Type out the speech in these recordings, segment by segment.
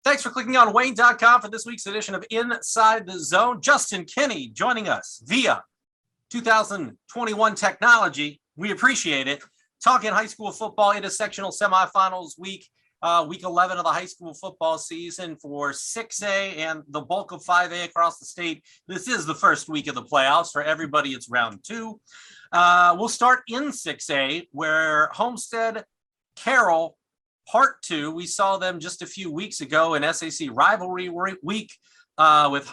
Thanks for clicking on Wayne.com for this week's edition of Inside the Zone. Justin Kinney joining us via 2021 technology. We appreciate it. Talking high school football into sectional semifinals week 11 of the high school football season for 6A and the bulk of 5A across the state. This is the first week of the playoffs. For everybody, it's round two. We'll start in 6A where Homestead, Carroll, Part 2, we saw them just a few weeks ago in SAC rivalry week with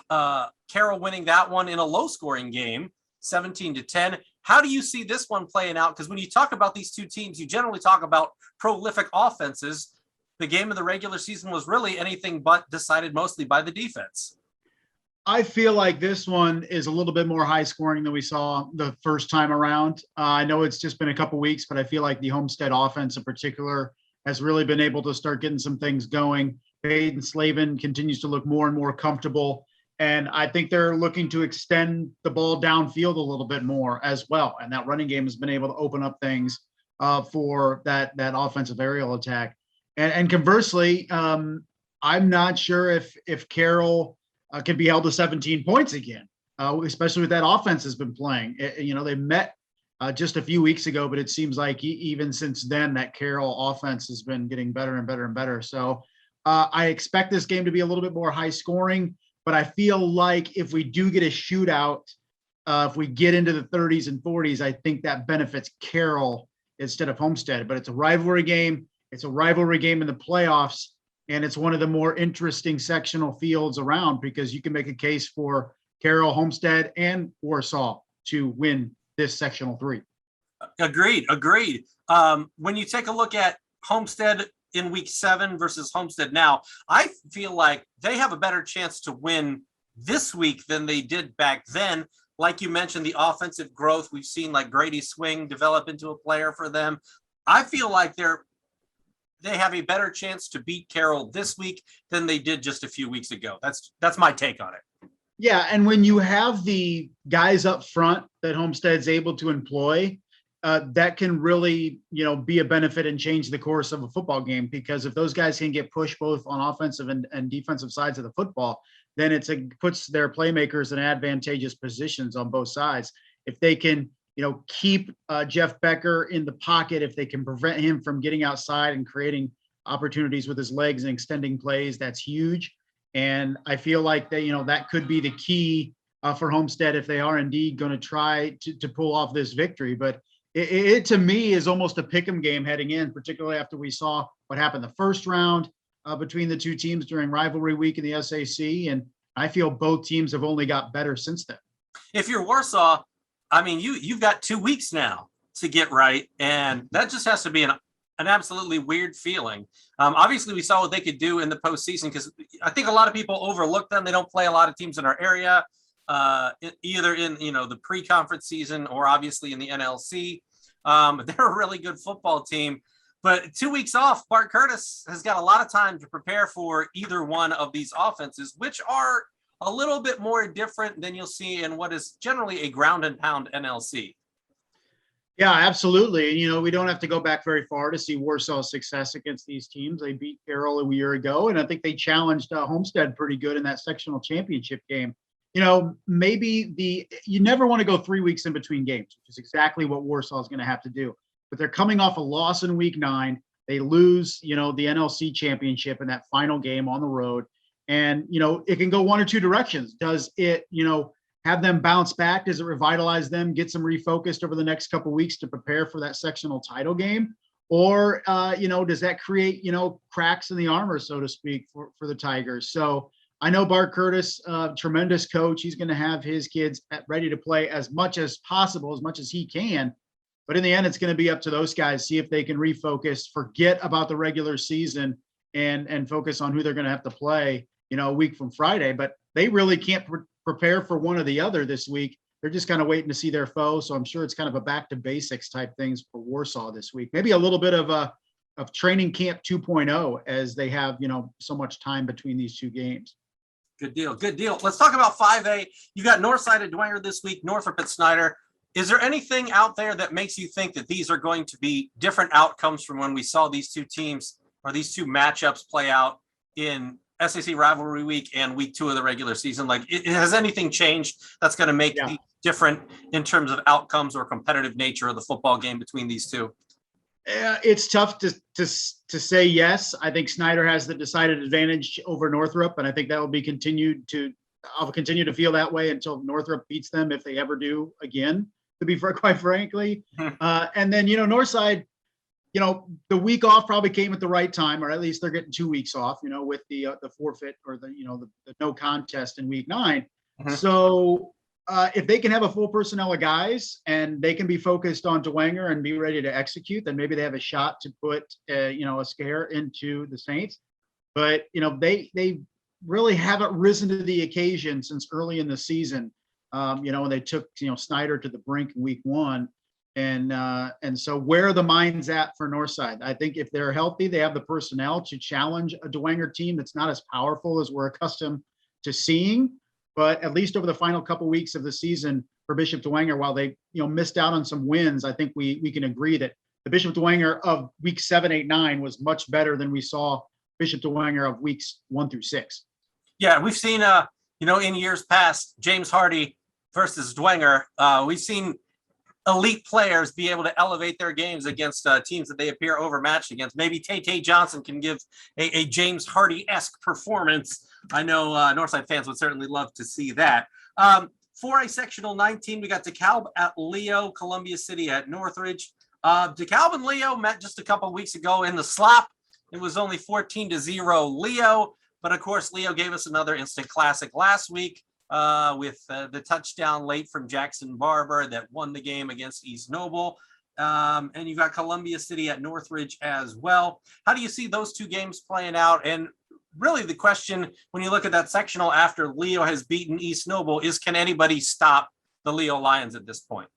Carroll winning that one in a low-scoring game, 17-10. How do you see this one playing out? Because when you talk about these two teams, you generally talk about prolific offenses. The game of the regular season was really anything but decided mostly by the defense. I feel like this one is a little bit more high scoring than we saw the first time around. I know it's just been a couple weeks, but I feel like the Homestead offense in particular has really been able to start getting some things going. Baden Slavin continues to look more and more comfortable. And I think they're looking to extend the ball downfield a little bit more as well. And that running game has been able to open up things for that offensive aerial attack. And conversely, I'm not sure if Carroll can be held to 17 points again, especially with that offense has been playing. They met just a few weeks ago, but it seems like even since then that Carroll offense has been getting better and better and better. So I expect this game to be a little bit more high scoring, but I feel like if we do get a shootout, if we get into the 30s and 40s, I think that benefits Carroll instead of Homestead. But it's a rivalry game. It's a rivalry game in the playoffs, and it's one of the more interesting sectional fields around because you can make a case for Carroll, Homestead, and Warsaw to win this sectional 3. Agreed. When you take a look at Homestead in week 7 versus Homestead now, I feel like they have a better chance to win this week than they did back then. Like you mentioned, the offensive growth, we've seen like Grady Swing develop into a player for them. I feel like they have a better chance to beat Carroll this week than they did just a few weeks ago. That's my take on it. Yeah, and when you have the guys up front that Homestead's able to employ, that can really, be a benefit and change the course of a football game. Because if those guys can get pushed both on offensive and defensive sides of the football, then it puts their playmakers in advantageous positions on both sides. If they can, keep Jeff Becker in the pocket, if they can prevent him from getting outside and creating opportunities with his legs and extending plays, that's huge. And I feel like that could be the key for Homestead if they are indeed going to try to pull off this victory. But it to me is almost a pick'em game heading in, particularly after we saw what happened the first round between the two teams during rivalry week in the SAC. And I feel both teams have only got better since then. If you're Warsaw, I mean, you've got 2 weeks now to get right. And that just has to be an absolutely weird feeling. Obviously, we saw what they could do in the postseason because I think a lot of people overlook them. They don't play a lot of teams in our area, either in the pre-conference season or obviously in the NLC. They're a really good football team. But 2 weeks off, Bart Curtis has got a lot of time to prepare for either one of these offenses, which are a little bit more different than you'll see in what is generally a ground and pound NLC. Yeah, absolutely. And, we don't have to go back very far to see Warsaw's success against these teams. They beat Carroll a year ago, and I think they challenged Homestead pretty good in that sectional championship game. Maybe you never want to go 3 weeks in between games, which is exactly what Warsaw is going to have to do. But they're coming off a loss in week 9. They lose, the NLC championship in that final game on the road. And, it can go one or two directions. Does it, have them bounce back? Does it revitalize them, get some refocused over the next couple of weeks to prepare for that sectional title game? Or, does that create, cracks in the armor, so to speak, for the Tigers? So I know Bart Curtis, tremendous coach. He's going to have his kids ready to play as much as possible, as much as he can. But in the end, it's going to be up to those guys, see if they can refocus, forget about the regular season and focus on who they're going to have to play, a week from Friday. But they really can't prepare for one or the other this week. They're just kind of waiting to see their foe. So I'm sure it's kind of a back to basics type things for Warsaw this week. Maybe a little bit of training camp 2.0 as they have, so much time between these two games. Good deal. Let's talk about 5A. You got Northside at Dwenger this week, Northrop at Snyder. Is there anything out there that makes you think that these are going to be different outcomes from when we saw these two teams or these two matchups play out in SEC rivalry week and week 2 of the regular season? Like, has anything changed that's going to make the different in terms of outcomes or competitive nature of the football game between these two? It's tough to say yes. I think Snyder has the decided advantage over Northrop, and I think that will be I'll continue to feel that way until Northrop beats them, if they ever do again, to be quite frankly. And then, Northside, the week off probably came at the right time, or at least they're getting 2 weeks off, with the forfeit or the no contest in week 9. So if they can have a full personnel of guys and they can be focused on Dwenger and be ready to execute, then maybe they have a shot to put a scare into the Saints. But they really haven't risen to the occasion since early in the season. They took Snyder to the brink in week 1. And so where are the minds at for Northside? I think if they're healthy, they have the personnel to challenge a Dwenger team that's not as powerful as we're accustomed to seeing. But at least over the final couple of weeks of the season for Bishop Dwenger, while they missed out on some wins, I think we can agree that the Bishop Dwenger of week 7, 8, 9 was much better than we saw Bishop Dwenger of weeks 1 through 6. Yeah, we've seen in years past, James Hardy versus Dwenger. We've seen elite players be able to elevate their games against teams that they appear overmatched against. Maybe Tay Johnson can give a James Hardy-esque performance. I know Northside fans would certainly love to see that. For a sectional 19, we got DeKalb at Leo, Columbia City at Northridge. DeKalb and Leo met just a couple of weeks ago in the slop. It was only 14-0 Leo, but of course Leo gave us another instant classic last week with the touchdown late from Jackson Barber that won the game against East Noble. And you got Columbia City at Northridge as well. How do you see those two games playing out? And really the question, when you look at that sectional after Leo has beaten East Noble, is can anybody stop the Leo Lions at this point?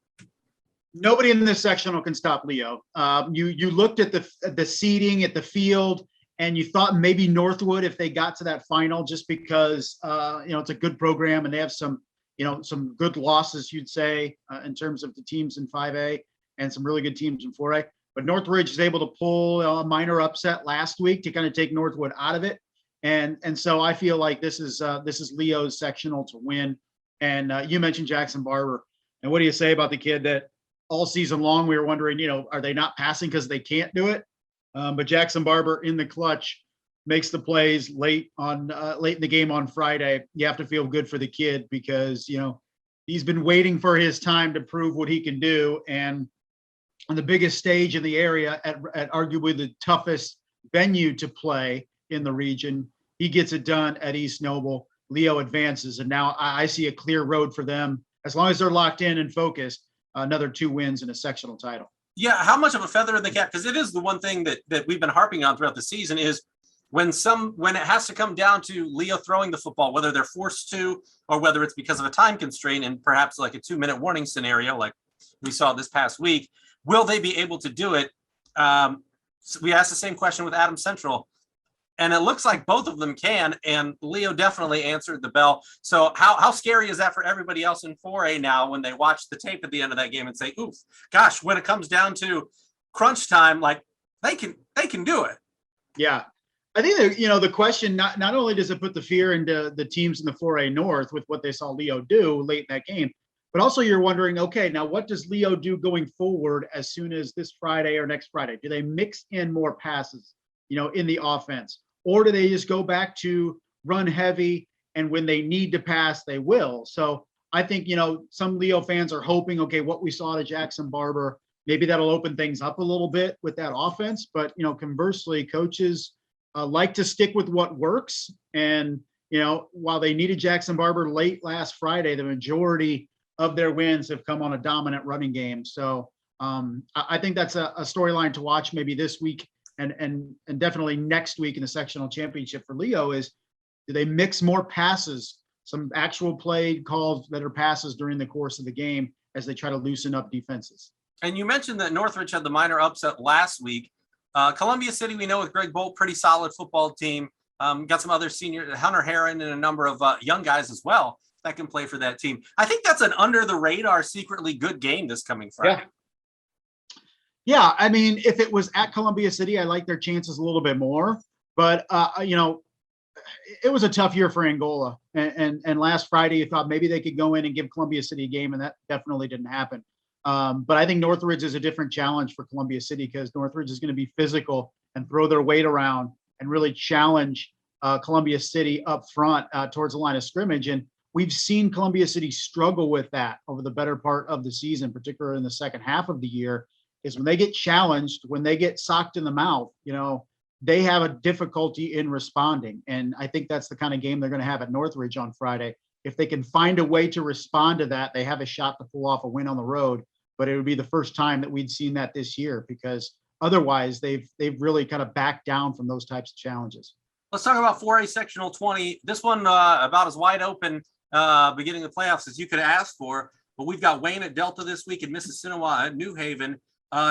Nobody in this sectional can stop Leo. You looked at the seeding at the field, and you thought maybe Northwood, if they got to that final, just because it's a good program and they have some good losses, you'd say, in terms of the teams in 5A and some really good teams in 4A. But Northridge is able to pull a minor upset last week to kind of take Northwood out of it, and so I feel like this is Leo's sectional to win. And you mentioned Jackson Barber, and what do you say about the kid that all season long we were wondering, are they not passing because they can't do it? But Jackson Barber in the clutch makes the plays late in the game on Friday. You have to feel good for the kid because, he's been waiting for his time to prove what he can do. And on the biggest stage in the area at arguably the toughest venue to play in the region, he gets it done at East Noble. Leo advances. And now I see a clear road for them as long as they're locked in and focused. Another 2 wins and a sectional title. Yeah, how much of a feather in the cap? Because it is the one thing that we've been harping on throughout the season is when it has to come down to Leo throwing the football, whether they're forced to or whether it's because of a time constraint and perhaps like a 2-minute warning scenario like we saw this past week, will they be able to do it? So we asked the same question with Adams Central, and it looks like both of them can, and Leo definitely answered the bell. So how scary is that for everybody else in 4A now when they watch the tape at the end of that game and say, oof, gosh, when it comes down to crunch time, like they can do it. Yeah. I think that, the question, not only does it put the fear into the teams in the 4A North with what they saw Leo do late in that game, but also you're wondering, okay, now what does Leo do going forward as soon as this Friday or next Friday? Do they mix in more passes, in the offense? Or do they just go back to run heavy, and when they need to pass, they will? So I think, some Leo fans are hoping, okay, what we saw to Jackson Barber, maybe that'll open things up a little bit with that offense. But, conversely, coaches like to stick with what works. And, while they needed Jackson Barber late last Friday, the majority of their wins have come on a dominant running game. So I think that's a storyline to watch maybe this week. And definitely next week in the sectional championship for Leo is, do they mix more passes, some actual play calls that are passes during the course of the game as they try to loosen up defenses? And you mentioned that Northridge had the minor upset last week. Columbia City, we know with Greg Bolt, pretty solid football team. Got some other senior, Hunter Herron, and a number of young guys as well that can play for that team. I think that's an under the radar, secretly good game this coming Friday. Yeah, I mean, if it was at Columbia City, I like their chances a little bit more. But, it was a tough year for Angola. And last Friday, you thought maybe they could go in and give Columbia City a game, and that definitely didn't happen. But I think Northridge is a different challenge for Columbia City because Northridge is going to be physical and throw their weight around and really challenge Columbia City up front towards the line of scrimmage. And we've seen Columbia City struggle with that over the better part of the season, particularly in the second half of the year, is when they get challenged, when they get socked in the mouth, they have a difficulty in responding. And I think that's the kind of game they're going to have at Northridge on Friday. If they can find a way to respond to that, they have a shot to pull off a win on the road. But it would be the first time that we'd seen that this year, because otherwise they've really kind of backed down from those types of challenges. Let's talk about 4A Sectional 20. This one about as wide open beginning of the playoffs as you could ask for. But we've got Wayne at Delta this week and Mississinawa at New Haven.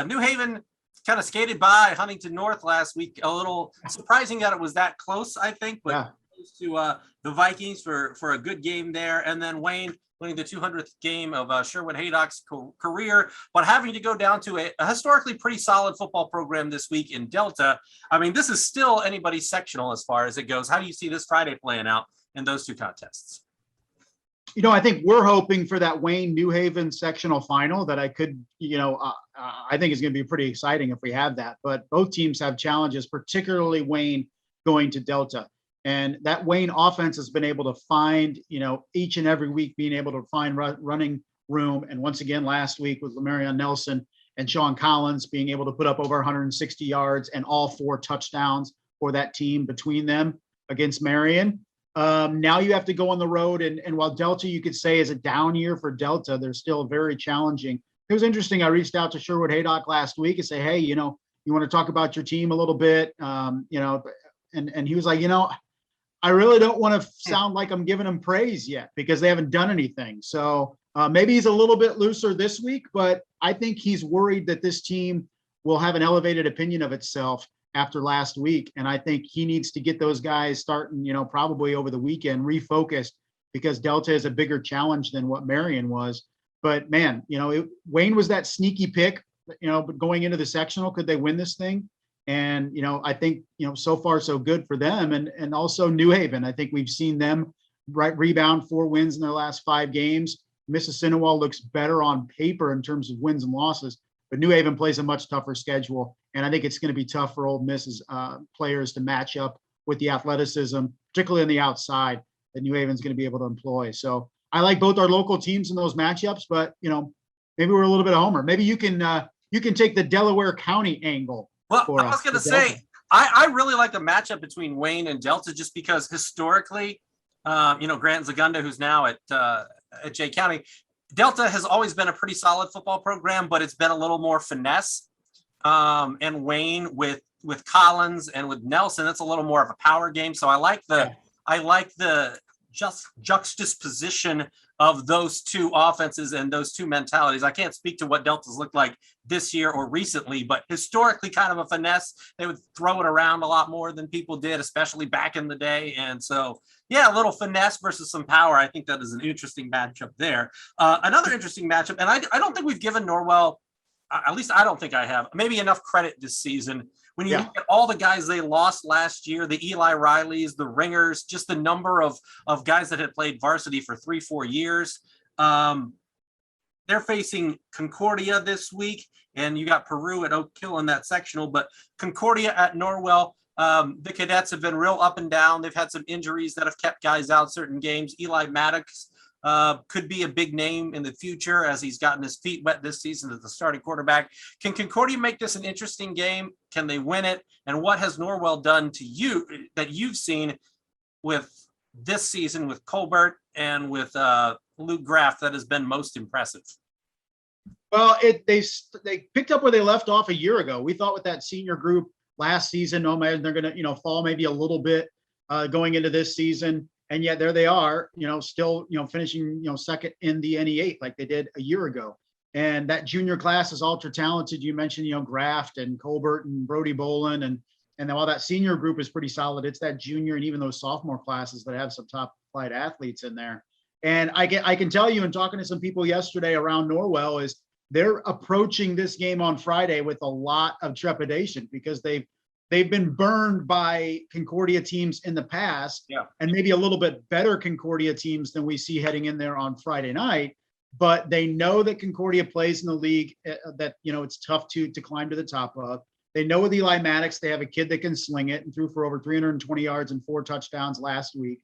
New Haven kind of skated by Huntington North last week. A little surprising that it was that close, I think, but close to the Vikings for a good game there. And then Wayne winning the 200th game of Sherwood Haydock's career, but having to go down to a historically pretty solid football program this week in Delta. I mean, this is still anybody's sectional as far as it goes. How do you see this Friday playing out in those two contests? I think we're hoping for that Wayne New Haven sectional final that I could, I think is going to be pretty exciting if we have that. But both teams have challenges, particularly Wayne going to Delta. And that Wayne offense has been able to find, each and every week being able to find running room. And once again, last week with Lamarion Nelson and Sean Collins being able to put up over 160 yards and all 4 touchdowns for that team between them against Marion. Now you have to go on the road. And while Delta, you could say, is a down year for Delta, they're still very challenging. It was interesting. I reached out to Sherwood Haydock last week and say, hey, you want to talk about your team a little bit? And he was like, I really don't want to sound like I'm giving him praise yet because they haven't done anything. So maybe he's a little bit looser this week, but I think he's worried that this team will have an elevated opinion of itself after last week. And I think he needs to get those guys starting, probably over the weekend, refocused, because Delta is a bigger challenge than what Marion was. But man, Wayne was that sneaky pick, but going into the sectional, could they win this thing? And, I think, so far so good for them. And also New Haven. I think we've seen them rebound 4 wins in their last 5 games. Mississinawa looks better on paper in terms of wins and losses, but New Haven plays a much tougher schedule. And I think it's going to be tough for Ole Miss's players to match up with the athleticism, particularly on the outside, that New Haven's going to be able to employ. So I like both our local teams in those matchups, but, maybe we're a little bit of homer. Maybe you can take the Delaware County angle. Well, I was going to say, I really like the matchup between Wayne and Delta just because historically, Grant Zagunda, who's now at Jay County, Delta has always been a pretty solid football program, but it's been a little more finesse. And Wayne with Collins and with Nelson, it's a little more of a power game. So I like the juxtaposition of those two offenses and those two mentalities. I can't speak to what Delta's looked like this year or recently, but historically kind of a finesse. They would throw it around a lot more than people did, especially back in the day. And so, yeah, a little finesse versus some power. I think that is an interesting matchup there. Another interesting matchup, and I don't think we've given Norwell, at least I don't think I have, maybe enough credit this season. When you look at all the guys they lost last year, the Eli Rileys, the Ringers, just the number of guys that had played varsity for 3-4 years. They're facing Concordia this week, and you got Peru at Oak Hill in that sectional, but Concordia at Norwell. The cadets have been real up and down. They've had some injuries that have kept guys out certain games. Eli Maddox could be a big name in the future as he's gotten his feet wet this season as the starting quarterback. Can Concordia make this an interesting game? Can they win it? And what has Norwell done to you that you've seen with this season with Colbert and with Luke Graff that has been most impressive? Well, they picked up where they left off a year ago. We thought with that senior group last season, oh man, they're going to fall maybe a little bit going into this season. And yet there they are, still, finishing, second in the NE8 like they did a year ago. And that junior class is ultra talented. You mentioned, Graft and Colbert and Brody Bolin. And while that senior group is pretty solid, it's that junior and even those sophomore classes that have some top flight athletes in there. And I can tell you, in talking to some people yesterday around Norwell, is they're approaching this game on Friday with a lot of trepidation because they've they've been burned by Concordia teams in the past, and maybe a little bit better Concordia teams than we see heading in there on Friday night. But they know that Concordia plays in the league that, it's tough to climb to the top of. They know with Eli Maddox, they have a kid that can sling it and threw for over 320 yards and 4 touchdowns last week.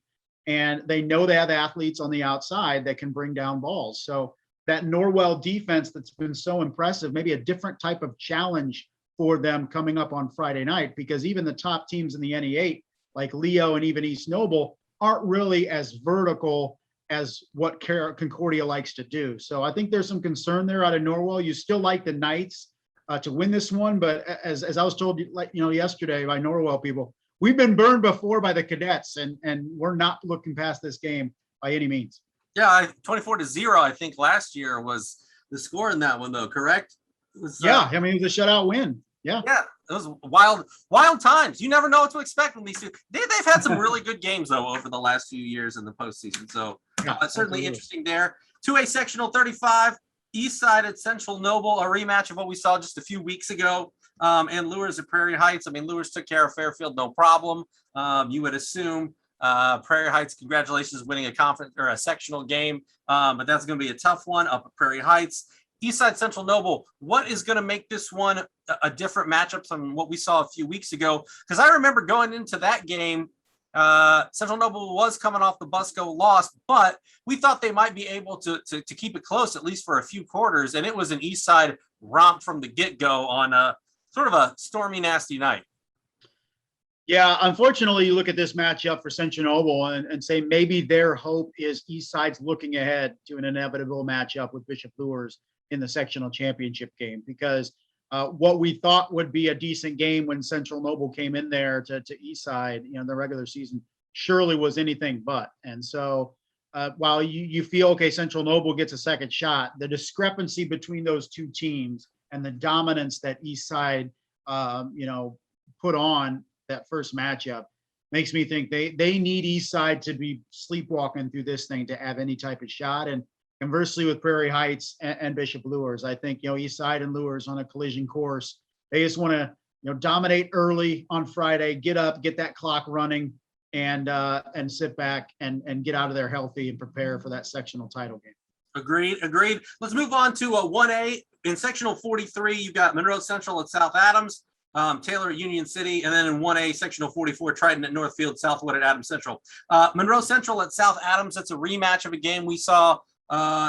And they know they have athletes on the outside that can bring down balls. So that Norwell defense that's been so impressive, maybe a different type of challenge for them coming up on Friday night, because even the top teams in the NE8, like Leo and even East Noble, aren't really as vertical as what Concordia likes to do. So I think there's some concern there out of Norwell. You still like the Knights to win this one, but as I was told, yesterday by Norwell people, we've been burned before by the Cadets, and we're not looking past this game by any means. Yeah, 24-0, I think last year was the score in that one, though, correct? It was a shutout win. Yeah, it was wild times. You never know what to expect when these two. They've had some really good games though over the last few years in the postseason. So certainly interesting there. 2A sectional 35, East Side at Central Noble, a rematch of what we saw just a few weeks ago. And Lures at Prairie Heights. I mean, Lures took care of Fairfield, no problem. You would assume. Prairie Heights, congratulations, winning a conference or a sectional game. But that's going to be a tough one up at Prairie Heights. Eastside Central Noble, what is going to make this one a different matchup from what we saw a few weeks ago? Because I remember going into that game, Central Noble was coming off the Busco loss, but we thought they might be able to keep it close, at least for a few quarters. And it was an Eastside romp from the get-go on a sort of a stormy, nasty night. Yeah, unfortunately, you look at this matchup for Central Noble and say maybe their hope is Eastside's looking ahead to an inevitable matchup with Bishop Lures in the sectional championship game, because what we thought would be a decent game when Central Noble came in there to Eastside, the regular season surely was anything but. And so while you feel, okay, Central Noble gets a second shot, the discrepancy between those two teams and the dominance that Eastside, put on that first matchup makes me think they need Eastside to be sleepwalking through this thing to have any type of shot. And conversely, with Prairie Heights and Bishop Lures, I think, Eastside and Lures on a collision course, they just want to, dominate early on Friday, get up, get that clock running, and sit back and get out of there healthy and prepare for that sectional title game. Agreed. Let's move on to 1A. In sectional 43, you've got Monroe Central at South Adams, Taylor at Union City, and then in 1A, sectional 44, Triton at Northfield, Southwood at Adams Central. Monroe Central at South Adams, that's a rematch of a game we saw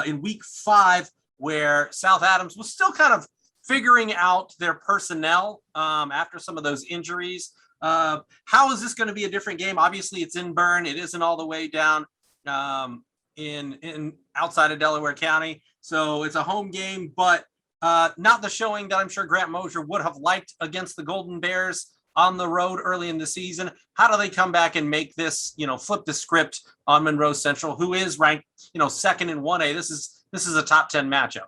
in week 5, where South Adams was still kind of figuring out their personnel after some of those injuries. How is this going to be a different game? Obviously, it's in Bern. It isn't all the way down in outside of Delaware County. So it's a home game, but not the showing that I'm sure Grant Mosier would have liked against the Golden Bears on the road early in the season. How do they come back and make this, flip the script on Monroe Central, who is ranked, second in 1A? This is a top 10 matchup.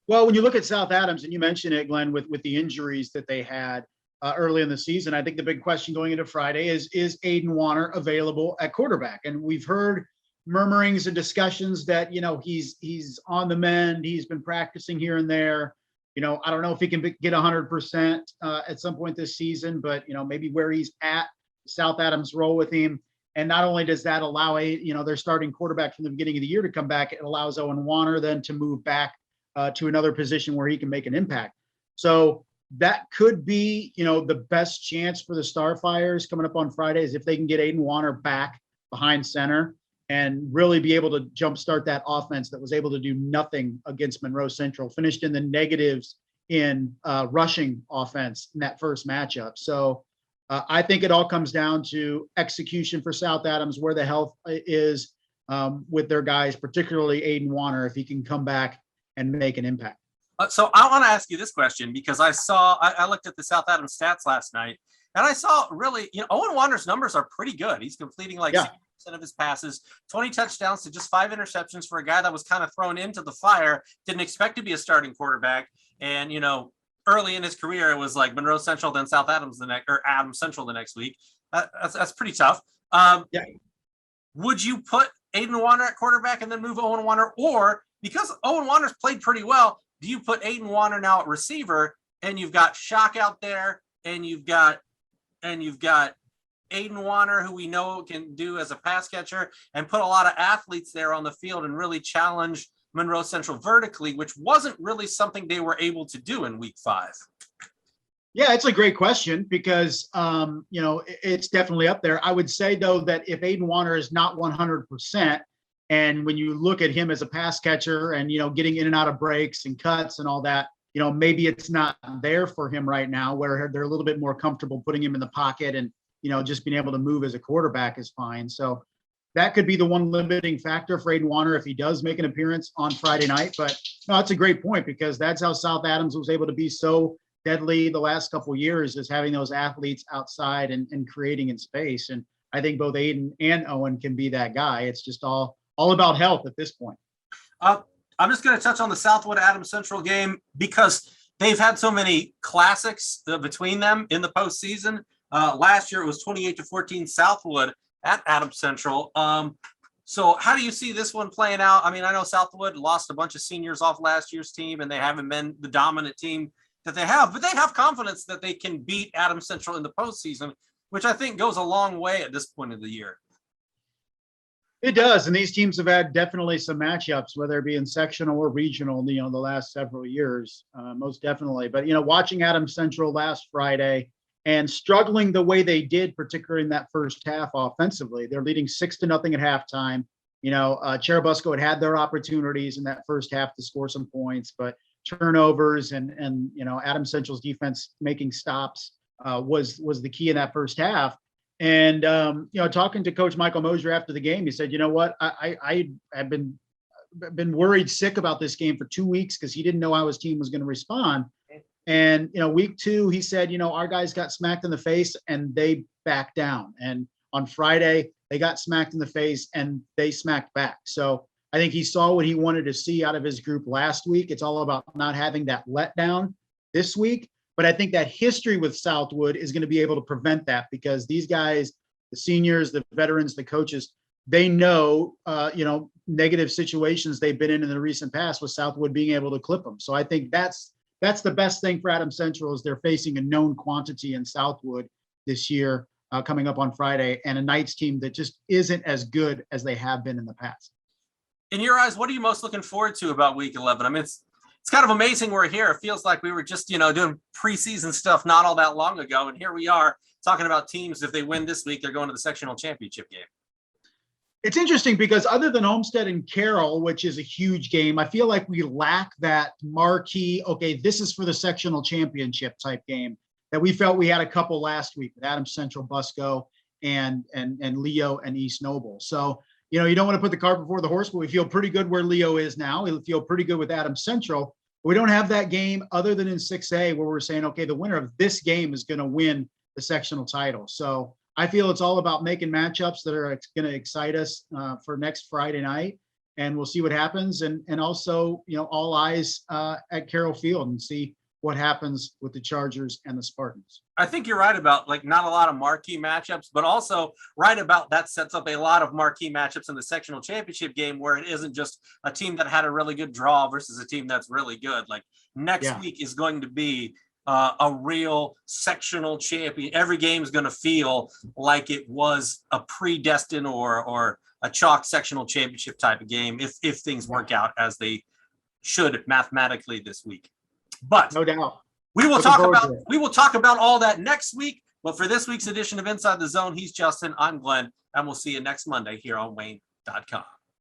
Well, when you look at South Adams, and you mentioned it, Glenn, with the injuries that they had early in the season, I think the big question going into Friday is Aiden Warner available at quarterback? And we've heard murmurings and discussions that, he's on the mend. He's been practicing here and there. I don't know if he can get 100% at some point this season, but, maybe where he's at, South Adams roll with him. And not only does that allow their starting quarterback from the beginning of the year to come back, it allows Owen Warner then to move back to another position where he can make an impact. So that could be, the best chance for the Starfires coming up on Friday is if they can get Aiden Warner back behind center and really be able to jumpstart that offense that was able to do nothing against Monroe Central, finished in the negatives in rushing offense in that first matchup. So I think it all comes down to execution for South Adams, where the health is with their guys, particularly Aiden Warner, if he can come back and make an impact. So I want to ask you this question, because I looked at the South Adams stats last night, and I saw really, Owen Warner's numbers are pretty good. He's completing 60% of his passes, 20 touchdowns to just 5 interceptions for a guy that was kind of thrown into the fire, didn't expect to be a starting quarterback. And, early in his career, it was like Monroe Central, then South Adams or Adams Central the next week. That's pretty tough. Would you put Aiden Warner at quarterback and then move Owen Warner? Or because Owen Warner's played pretty well, do you put Aiden Warner now at receiver and you've got Shock out there and you've got Aiden Warner, who we know can do as a pass catcher, and put a lot of athletes there on the field and really challenge Monroe Central vertically, which wasn't really something they were able to do in week 5. Yeah, it's a great question because, it's definitely up there. I would say, though, that if Aiden Warner is not 100%, and when you look at him as a pass catcher and, getting in and out of breaks and cuts and all that, maybe it's not there for him right now, where they're a little bit more comfortable putting him in the pocket and, just being able to move as a quarterback is fine. So that could be the one limiting factor for Aiden Warner if he does make an appearance on Friday night. But no, that's a great point because that's how South Adams was able to be so deadly the last couple of years, is having those athletes outside and creating in space. And I think both Aiden and Owen can be that guy. It's just all about health at this point. I'm just going to touch on the Southwood Adams Central game because they've had so many classics between them in the postseason. Last year it was 28-14 Southwood at Adams Central. So how do you see this one playing out? I mean, I know Southwood lost a bunch of seniors off last year's team, and they haven't been the dominant team that they have, but they have confidence that they can beat Adams Central in the postseason, which I think goes a long way at this point of the year. It does, and these teams have had definitely some matchups, whether it be in sectional or regional, the last several years, most definitely. But, watching Adams Central last Friday and struggling the way they did, particularly in that first half offensively, they're leading 6-0 at halftime. Cherubusco had their opportunities in that first half to score some points, but turnovers and Adams Central's defense making stops was the key in that first half. And talking to Coach Michael Mosier after the game, he said, I have been worried sick about this game for 2 weeks because he didn't know how his team was going to respond. And week 2, he said, our guys got smacked in the face and they backed down. And on Friday, they got smacked in the face and they smacked back. So I think he saw what he wanted to see out of his group last week. It's all about not having that letdown this week. But I think that history with Southwood is going to be able to prevent that because these guys, the seniors, the veterans, the coaches, they know, negative situations they've been in the recent past with Southwood being able to clip them. So I think that's the best thing for Adams Central is they're facing a known quantity in Southwood this year coming up on Friday, and a Knights team that just isn't as good as they have been in the past. In your eyes, what are you most looking forward to about week 11? I mean, it's kind of amazing we're here. It feels like we were just, doing preseason stuff not all that long ago. And here we are talking about teams. If they win this week, they're going to the sectional championship game. It's interesting because other than Homestead and Carroll, which is a huge game, I feel like we lack that marquee, okay, this is for the sectional championship type game that we felt we had a couple last week with Adams Central, Busco, and Leo and East Noble. So, you don't want to put the cart before the horse, but we feel pretty good where Leo is now. We feel pretty good with Adams Central. We don't have that game other than in 6A where we're saying, okay, the winner of this game is going to win the sectional title. So I feel it's all about making matchups that are going to excite us for next Friday night. And we'll see what happens. And also, all eyes at Carroll Field and see what happens with the Chargers and the Spartans. I think you're right about not a lot of marquee matchups, but also right about that sets up a lot of marquee matchups in the sectional championship game where it isn't just a team that had a really good draw versus a team that's really good. Like next week is going to be a real sectional champion. Every game is going to feel like it was a predestined or a chalk sectional championship type of game if things work out as they should mathematically this week. But no doubt. We will talk about all that next week. But for this week's edition of Inside the Zone, he's Justin, I'm Glenn, and we'll see you next Monday here on Wayne.com.